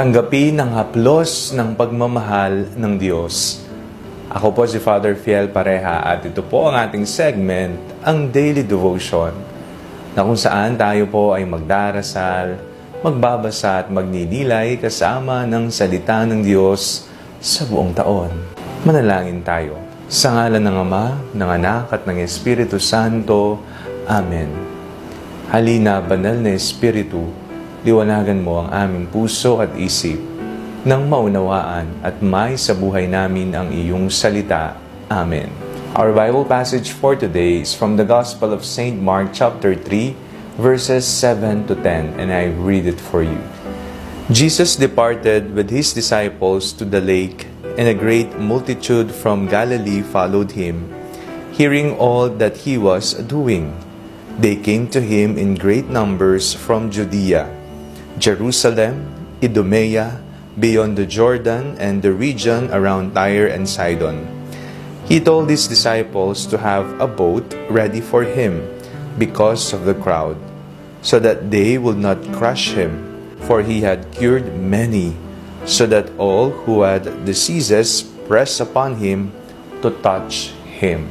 Tanggapin ang haplos ng pagmamahal ng Diyos. Ako po si Father Fiel Pareha at ito po ang ating segment, ang Daily Devotion, na kung saan tayo po ay magdarasal, magbabasa at magninilay kasama ng salita ng Diyos sa buong taon. Manalangin tayo. Sa ngalan ng Ama, ng Anak at ng Espiritu Santo. Amen. Halina, banal na Espiritu, liwanagan mo ang aming puso at isip nang maunawaan at may sa buhay namin ang iyong salita. Amen. Our Bible passage for today is from the Gospel of St. Mark chapter 3, verses 7 to 10, and I read it for you. Jesus departed with his disciples to the lake, and a great multitude from Galilee followed him, hearing all that he was doing. They came to him in great numbers from Judea, Jerusalem, Idumea, beyond the Jordan, and the region around Tyre and Sidon. He told his disciples to have a boat ready for him because of the crowd, so that they would not crush him, for he had cured many, so that all who had diseases pressed upon him to touch him.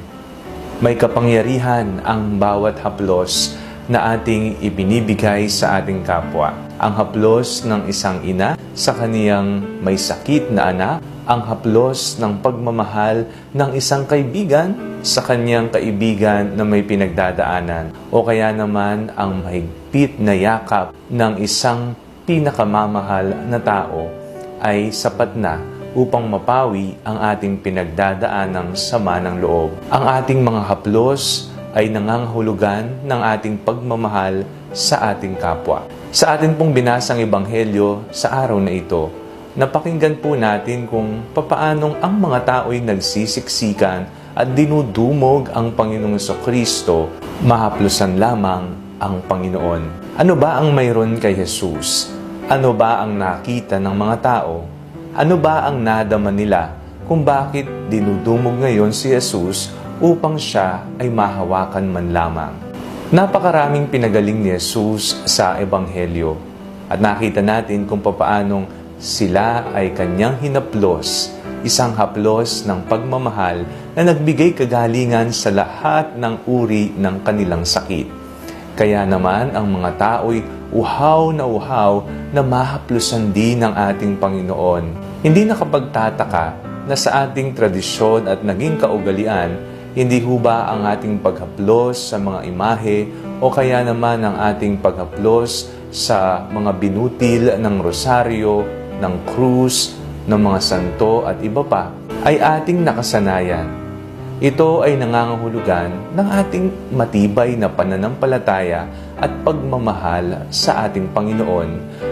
May kapangyarihan ang bawat haplos na ating ibinibigay sa ating kapwa. Ang haplos ng isang ina sa kaniyang may sakit na anak, ang haplos ng pagmamahal ng isang kaibigan sa kaniyang kaibigan na may pinagdadaanan, o kaya naman ang mahigpit na yakap ng isang pinakamamahal na tao ay sapat na upang mapawi ang ating pinagdadaanang sama ng loob. Ang ating mga haplos ay nangangahulugan ng ating pagmamahal sa ating kapwa. Sa atin pong binasang ebanghelyo sa araw na ito, napakinggan po natin kung papaanong ang mga tao'y nagsisiksikan at dinudumog ang Panginoong Jesucristo, mahaplusan lamang ang Panginoon. Ano ba ang mayroon kay Jesus? Ano ba ang nakita ng mga tao? Ano ba ang nadama nila kung bakit dinudumog ngayon si Jesus upang siya ay mahawakan man lamang? Napakaraming pinagaling ni Jesus sa Ebanghelyo at nakita natin kung papaanong sila ay kanyang hinaplos, isang haplos ng pagmamahal na nagbigay kagalingan sa lahat ng uri ng kanilang sakit. Kaya naman ang mga tao'y uhaw na mahaplusan din ng ating Panginoon. Hindi nakapagtataka na sa ating tradisyon at naging kaugalian, hindi ho ba ang ating paghaplos sa mga imahe o kaya naman ang ating paghaplos sa mga binutil ng rosaryo, ng krus, ng mga santo at iba pa ay ating nakasanayan. Ito ay nangangahulugan ng ating matibay na pananampalataya at pagmamahal sa ating Panginoon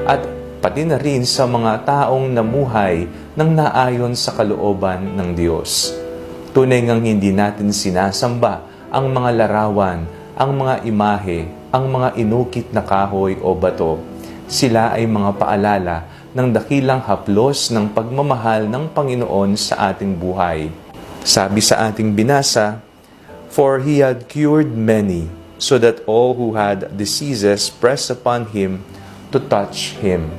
at pati na rin sa mga taong namuhay ng naayon sa kalooban ng Diyos. Tunay ngang hindi natin sinasamba ang mga larawan, ang mga imahe, ang mga inukit na kahoy o bato. Sila ay mga paalala ng dakilang haplos ng pagmamahal ng Panginoon sa ating buhay. Sabi sa ating binasa, "For he had cured many, so that all who had diseases pressed upon him to touch him."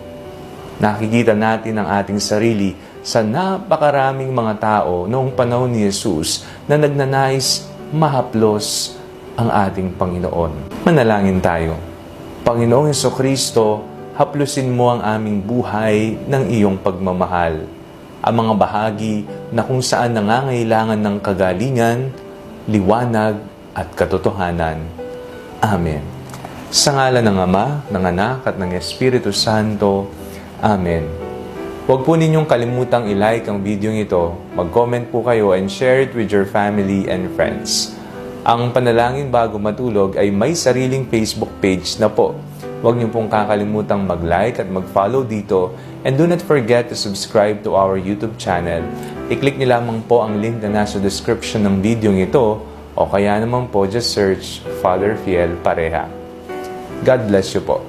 Nakikita natin ang ating sarili sa napakaraming mga tao noong panahon ni Jesus na nagnanais mahaplos ang ating Panginoon. Manalangin tayo. Panginoong Jesucristo, haplusin mo ang aming buhay ng iyong pagmamahal. Ang mga bahagi na kung saan nangangailangan ng kagalingan, liwanag at katotohanan. Amen. Sa ngalan ng Ama, ng Anak at ng Espiritu Santo. Amen. Huwag po ninyong kalimutang i-like ang video ito, mag-comment po kayo and share it with your family and friends. Ang Panalangin Bago Matulog ay may sariling Facebook page na po. Huwag niyo pong kakalimutang mag-like at mag-follow dito, and do not forget to subscribe to our YouTube channel. I-click niyo lamang po ang link na nasa description ng video ito o kaya naman po just search Father Fiel Pareha. God bless you po.